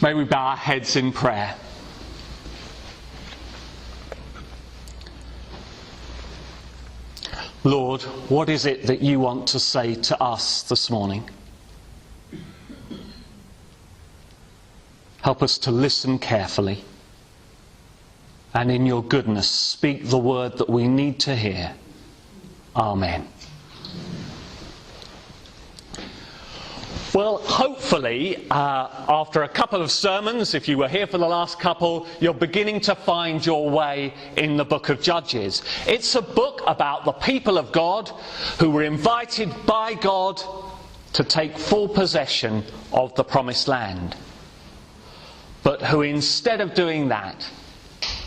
May we bow our heads in prayer. Lord, what is it that you want to say to us this morning? Help us to listen carefully, and in your goodness speak the word that we need to hear. Amen. Well, hopefully, after a couple of sermons, if you were here for the last couple, you're beginning to find your way in the book of Judges. It's a book about the people of God who were invited by God to take full possession of the promised land, but who instead of doing that,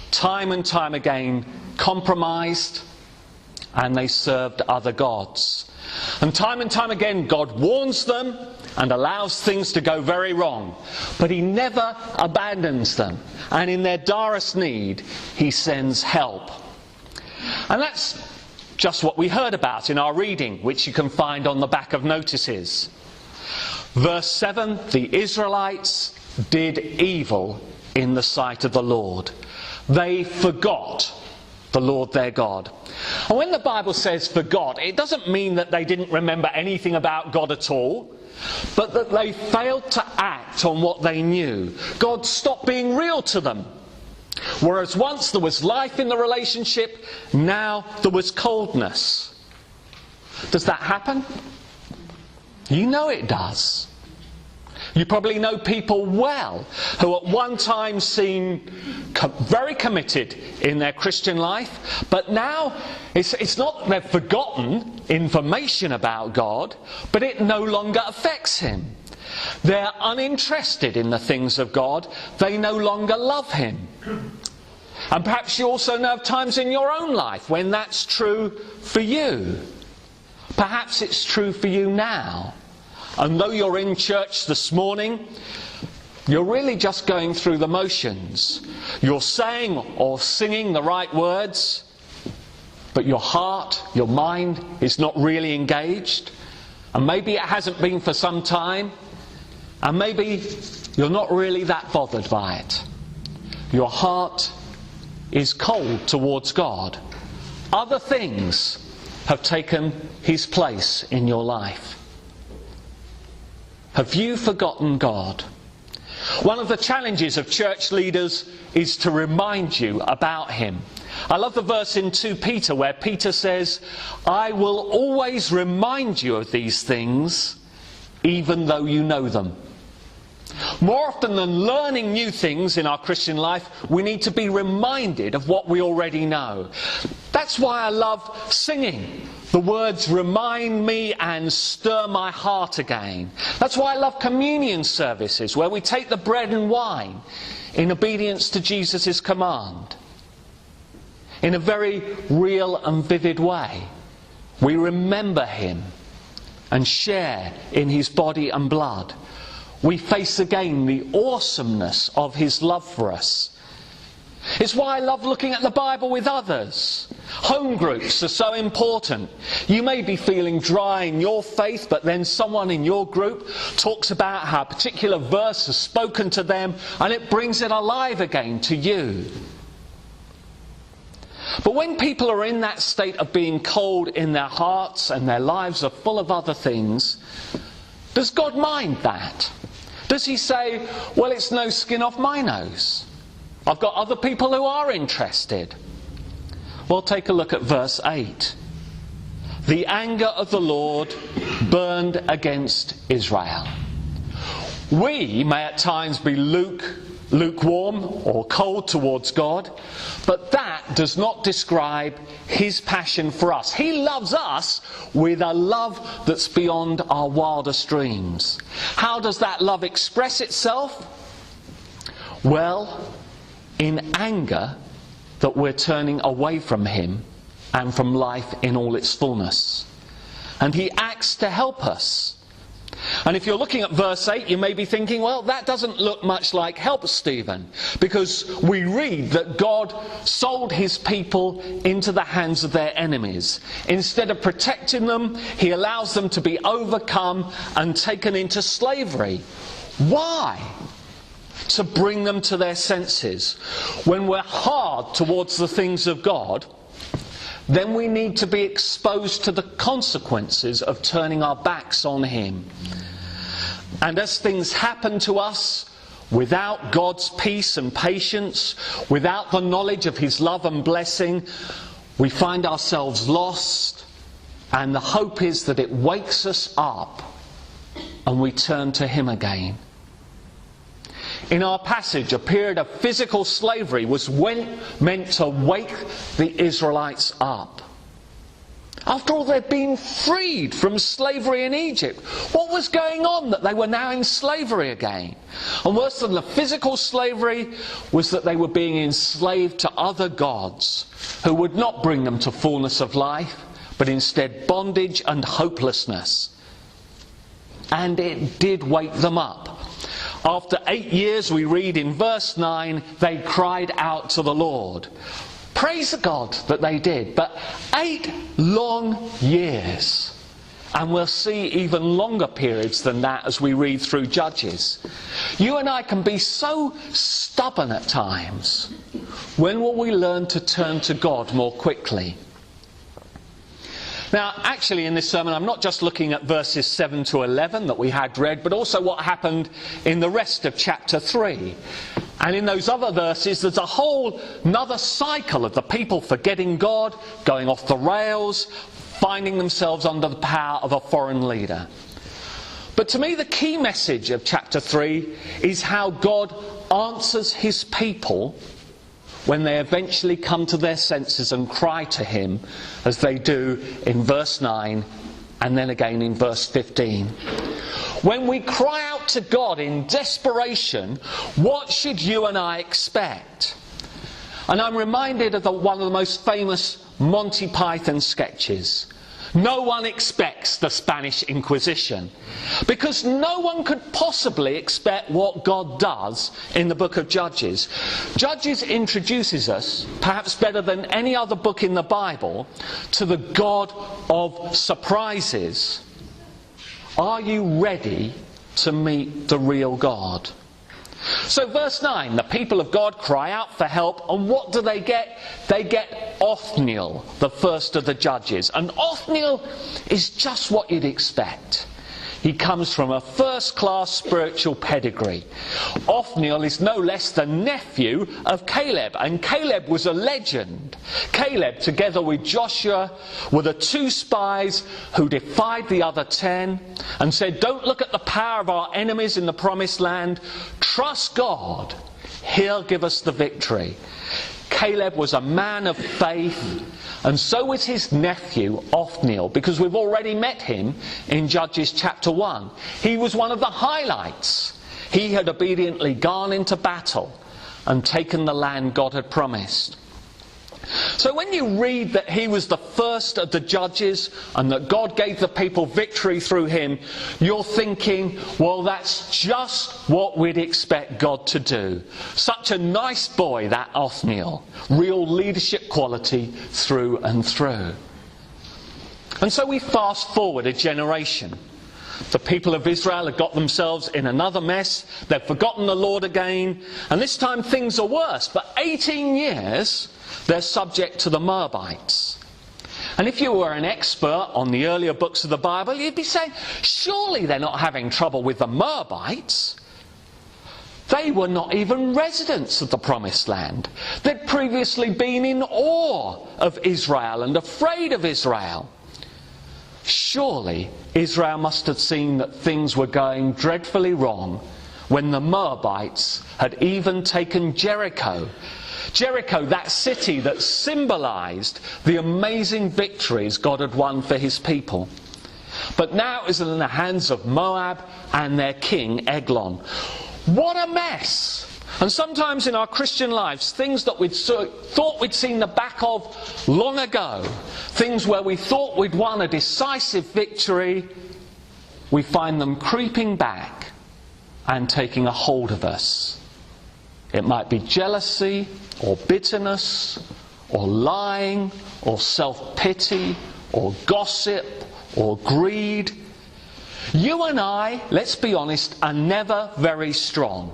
time and time again compromised and they served other gods. And time again God warns them and allows things to go very wrong, but he never abandons them, and in their direst need he sends help. And that's just what we heard about in our reading, which you can find on the back of notices. Verse 7, the Israelites did evil in the sight of the Lord. They forgot the Lord their God. And when the Bible says forgot, it doesn't mean that they didn't remember anything about God at all, but that they failed to act on what they knew. God stopped being real to them. Whereas once there was life in the relationship, now there was coldness. Does that happen? You know it does. You probably know people well who at one time seemed very committed in their Christian life, but now it's not that they've forgotten information about God, but it no longer affects him. They're uninterested in the things of God. They no longer love him. And perhaps you also know of times in your own life when that's true for you. Perhaps it's true for you now. And though you're in church this morning, you're really just going through the motions. You're saying or singing the right words, but your heart, your mind is not really engaged. And maybe it hasn't been for some time. And maybe you're not really that bothered by it. Your heart is cold towards God. Other things have taken his place in your life. Have you forgotten God? One of the challenges of church leaders is to remind you about him. I love the verse in 2 Peter where Peter says, I will always remind you of these things, even though you know them. More often than learning new things in our Christian life, we need to be reminded of what we already know. That's why I love singing. The words remind me and stir my heart again. That's why I love communion services, where we take the bread and wine in obedience to Jesus' command. In a very real and vivid way, we remember him and share in his body and blood. We face again the awesomeness of his love for us. It's why I love looking at the Bible with others. Home groups are so important. You may be feeling dry in your faith, but then someone in your group talks about how a particular verse has spoken to them, and it brings it alive again to you. But when people are in that state of being cold in their hearts and their lives are full of other things, does God mind that? Does he say, well, it's no skin off my nose. I've got other people who are interested. Well, take a look at verse 8. The anger of the Lord burned against Israel. We may at times be lukewarm or cold towards God, but that does not describe his passion for us. He loves us with a love that's beyond our wildest dreams. How does that love express itself? Well, in anger that we're turning away from him and from life in all its fullness. And he acts to help us. And if you're looking at verse 8, you may be thinking, well, that doesn't look much like help, Stephen, because we read that God sold his people into the hands of their enemies. Instead of protecting them, he allows them to be overcome and taken into slavery. Why? to bring them to their senses. When we're hard towards the things of God, then we need to be exposed to the consequences of turning our backs on Him. And as things happen to us, without God's peace and patience, without the knowledge of His love and blessing, we find ourselves lost, and the hope is that it wakes us up and we turn to Him again. In our passage, a period of physical slavery was meant to wake the Israelites up. After all, they'd been freed from slavery in Egypt. What was going on that they were now in slavery again? And worse than the physical slavery was that they were being enslaved to other gods who would not bring them to fullness of life, but instead bondage and hopelessness. And it did wake them up. After 8 years, we read in verse 9, they cried out to the Lord. Praise God that they did, but 8 long years. And we'll see even longer periods than that as we read through Judges. You and I can be so stubborn at times. When will we learn to turn to God more quickly? Now, actually in this sermon, I'm not just looking at verses 7 to 11 that we had read, but also what happened in the rest of chapter 3. And in those other verses, there's a whole another cycle of the people forgetting God, going off the rails, finding themselves under the power of a foreign leader. But to me, the key message of chapter 3 is how God answers His people when they eventually come to their senses and cry to Him, as they do in verse 9 and then again in verse 15. When we cry out to God in desperation, what should you and I expect? And I'm reminded of one of the most famous Monty Python sketches. No one expects the Spanish Inquisition, because no one could possibly expect what God does in the book of Judges. Judges introduces us, perhaps better than any other book in the Bible, to the God of surprises. Are you ready to meet the real God? So verse 9, the people of God cry out for help, and what do they get? They get Othniel, the first of the judges. And Othniel is just what you'd expect. He comes from a first-class spiritual pedigree. Othniel is no less the nephew of Caleb, and Caleb was a legend. Caleb, together with Joshua, were the 2 spies who defied the other 10 and said, don't look at the power of our enemies in the promised land. Trust God. He'll give us the victory. Caleb was a man of faith, and so was his nephew Othniel, because we've already met him in Judges chapter 1. He was one of the highlights. He had obediently gone into battle and taken the land God had promised. So when you read that he was the first of the judges and that God gave the people victory through him, you're thinking, well, that's just what we'd expect God to do. Such a nice boy, that Othniel. Real leadership quality through and through. And so we fast forward a generation. The people of Israel have got themselves in another mess. They've forgotten the Lord again. And this time things are worse. For 18 years, they're subject to the Moabites. And if you were an expert on the earlier books of the Bible, you'd be saying, surely they're not having trouble with the Moabites. They were not even residents of the Promised Land. They'd previously been in awe of Israel and afraid of Israel. Surely Israel must have seen that things were going dreadfully wrong when the Moabites had even taken Jericho. Jericho, that city that symbolised the amazing victories God had won for his people. But now it was in the hands of Moab and their king Eglon. What a mess! And sometimes in our Christian lives, things that we'd thought we'd seen the back of long ago, things where we thought we'd won a decisive victory, we find them creeping back and taking a hold of us. It might be jealousy, or bitterness, or lying, or self-pity, or gossip, or greed. You and I, let's be honest, are never very strong.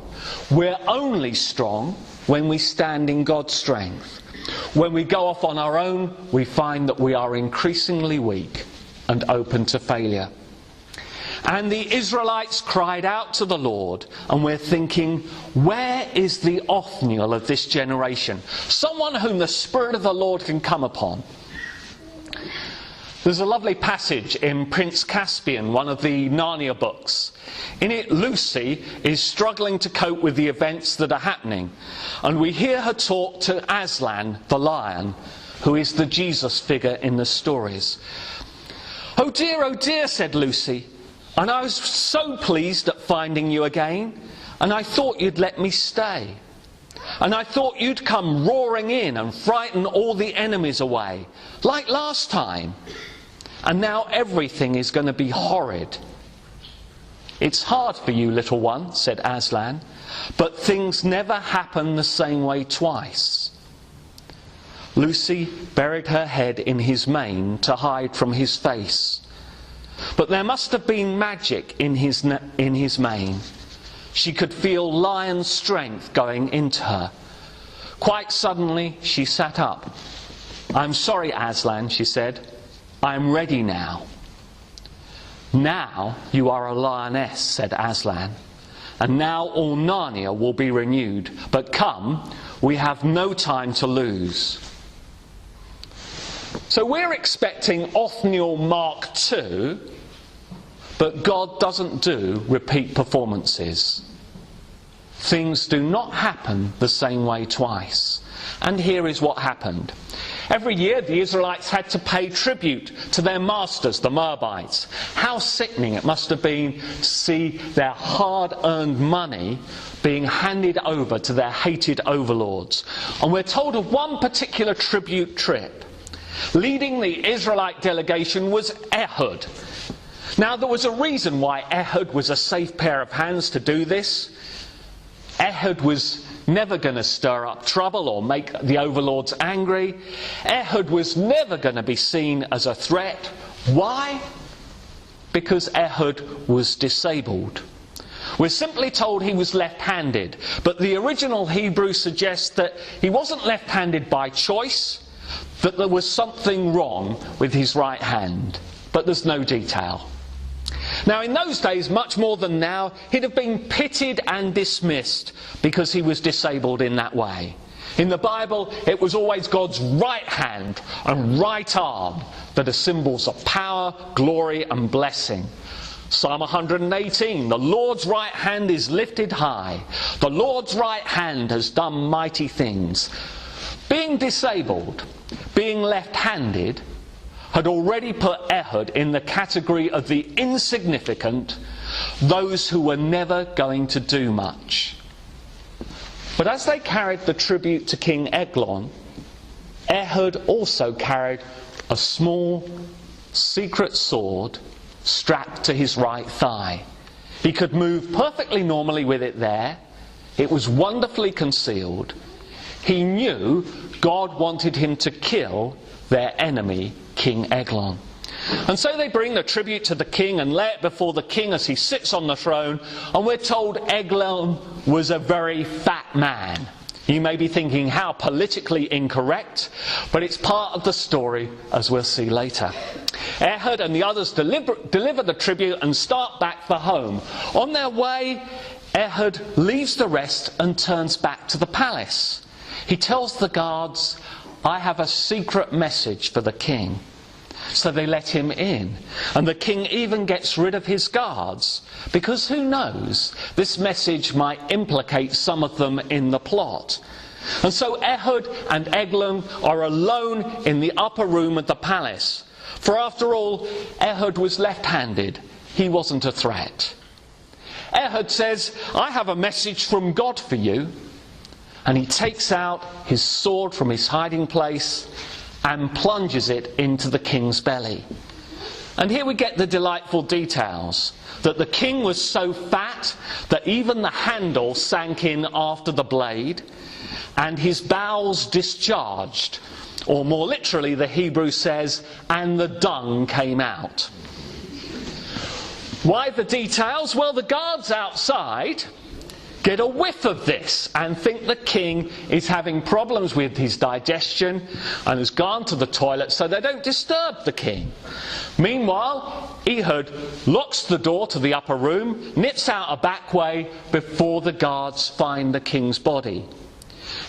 We're only strong when we stand in God's strength. When we go off on our own, we find that we are increasingly weak and open to failure. And the Israelites cried out to the Lord, and we're thinking, where is the Othniel of this generation? Someone whom the Spirit of the Lord can come upon. There's a lovely passage in Prince Caspian, one of the Narnia books. In it, Lucy is struggling to cope with the events that are happening. And we hear her talk to Aslan, the lion, who is the Jesus figure in the stories. Oh dear, said Lucy. And I was so pleased at finding you again. And I thought you'd let me stay. And I thought you'd come roaring in and frighten all the enemies away, like last time. And now everything is going to be horrid. It's hard for you, little one, said Aslan, but things never happen the same way twice. Lucy buried her head in his mane to hide from his face. But there must have been magic in his mane. She could feel lion strength going into her. Quite suddenly, she sat up. I'm sorry, Aslan, she said. I'm ready now. Now you are a lioness, said Aslan. And now all Narnia will be renewed. But come, we have no time to lose. So we're expecting Othniel Mark II, but God doesn't do repeat performances. Things do not happen the same way twice. And here is what happened. Every year the Israelites had to pay tribute to their masters, the Moabites. How sickening it must have been to see their hard-earned money being handed over to their hated overlords. And we're told of one particular tribute trip. Leading the Israelite delegation was Ehud. Now there was a reason why Ehud was a safe pair of hands to do this. Ehud was never going to stir up trouble or make the overlords angry. Ehud was never going to be seen as a threat. Why? Because Ehud was disabled. We're simply told he was left-handed, but the original Hebrew suggests that he wasn't left-handed by choice, that there was something wrong with his right hand. But there's no detail. Now in those days, much more than now, he'd have been pitied and dismissed because he was disabled in that way. In the Bible, it was always God's right hand and right arm that are symbols of power, glory and blessing. Psalm 118, the Lord's right hand is lifted high. The Lord's right hand has done mighty things. Being disabled, being left-handed, had already put Ehud in the category of the insignificant, those who were never going to do much. But as they carried the tribute to King Eglon, Ehud also carried a small, secret sword strapped to his right thigh. He could move perfectly normally with it there. It was wonderfully concealed. He knew God wanted him to kill their enemy, King Eglon. And so they bring the tribute to the king and lay it before the king as he sits on the throne. And we're told Eglon was a very fat man. You may be thinking, how politically incorrect, but it's part of the story, as we'll see later. Ehud and the others deliver the tribute and start back for home. On their way, Ehud leaves the rest and turns back to the palace. He tells the guards, I have a secret message for the king. So they let him in. And the king even gets rid of his guards, because who knows, this message might implicate some of them in the plot. And so Ehud and Eglon are alone in the upper room of the palace. For after all, Ehud was left-handed. He wasn't a threat. Ehud says, I have a message from God for you. And he takes out his sword from his hiding place and plunges it into the king's belly. And here we get the delightful details, that the king was so fat that even the handle sank in after the blade, and his bowels discharged, or more literally the Hebrew says, and the dung came out. Why the details? Well, the guards outside get a whiff of this and think the king is having problems with his digestion and has gone to the toilet, so they don't disturb the king. Meanwhile, Ehud locks the door to the upper room, nips out a back way before the guards find the king's body.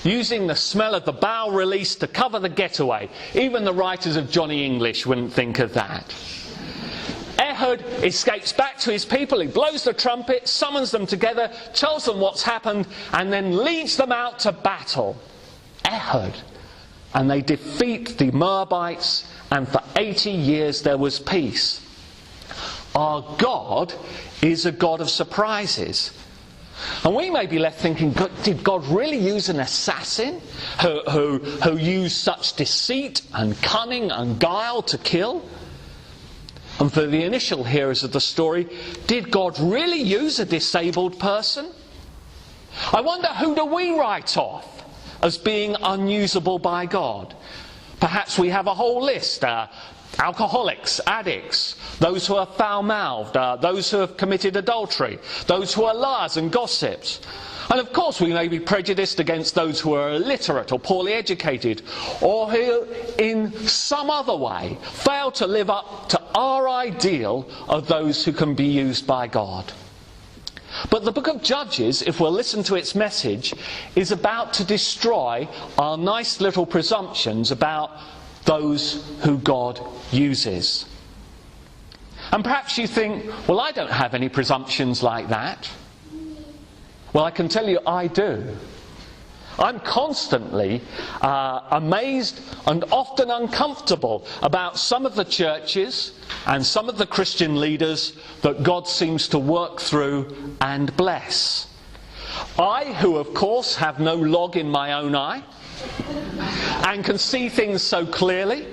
Using the smell of the bowel release to cover the getaway. Even the writers of Johnny English wouldn't think of that. Ehud escapes back to his people, he blows the trumpet, summons them together, tells them what's happened, and then leads them out to battle. Ehud. And they defeat the Moabites, and for 80 years there was peace. Our God is a God of surprises. And we may be left thinking, did God really use an assassin who used such deceit and cunning and guile to kill? And for the initial hearers of the story, did God really use a disabled person? I wonder, who do we write off as being unusable by God? Perhaps we have a whole list. Alcoholics, addicts, those who are foul-mouthed, those who have committed adultery, those who are liars and gossips. And of course we may be prejudiced against those who are illiterate or poorly educated, or who in some other way fail to live up to our ideal of those who can be used by God. But the book of Judges, if we'll listen to its message, is about to destroy our nice little presumptions about those who God uses. And perhaps you think, well, I don't have any presumptions like that. Well, I can tell you I do. I'm constantly amazed and often uncomfortable about some of the churches and some of the Christian leaders that God seems to work through and bless. I, who of course have no log in my own eye and can see things so clearly,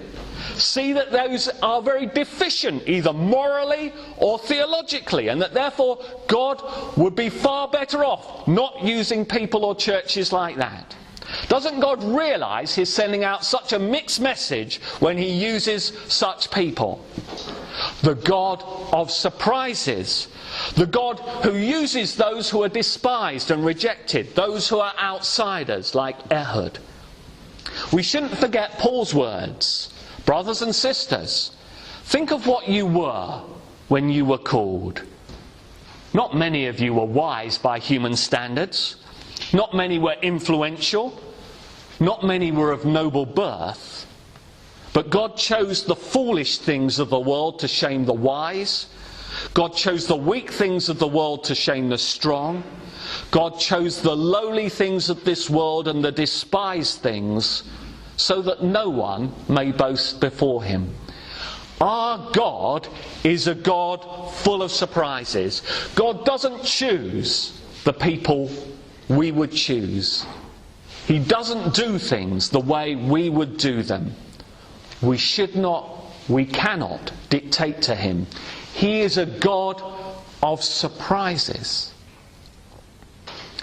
see that those are very deficient, either morally or theologically, and that therefore God would be far better off not using people or churches like that. Doesn't God realise He's sending out such a mixed message when He uses such people? The God of surprises. The God who uses those who are despised and rejected, those who are outsiders like Ehud. We shouldn't forget Paul's words. Brothers and sisters, think of what you were when you were called. Not many of you were wise by human standards. Not many were influential. Not many were of noble birth. But God chose the foolish things of the world to shame the wise. God chose the weak things of the world to shame the strong. God chose the lowly things of this world and the despised things, so that no one may boast before Him. Our God is a God full of surprises. God doesn't choose the people we would choose. He doesn't do things the way we would do them. We cannot dictate to Him. He is a God of surprises.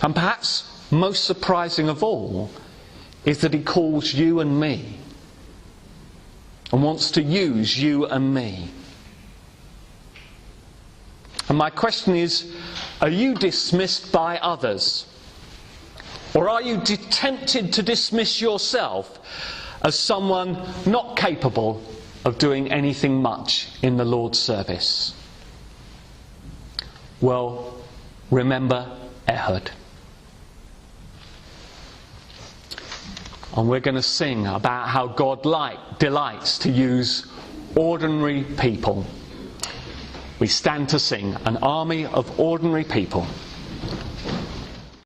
And perhaps most surprising of all is that He calls you and me and wants to use you and me. And my question is, are you dismissed by others? Or are you tempted to dismiss yourself as someone not capable of doing anything much in the Lord's service? Well, remember Ehud. And we're going to sing about how God delights to use ordinary people. We stand to sing, an army of ordinary people.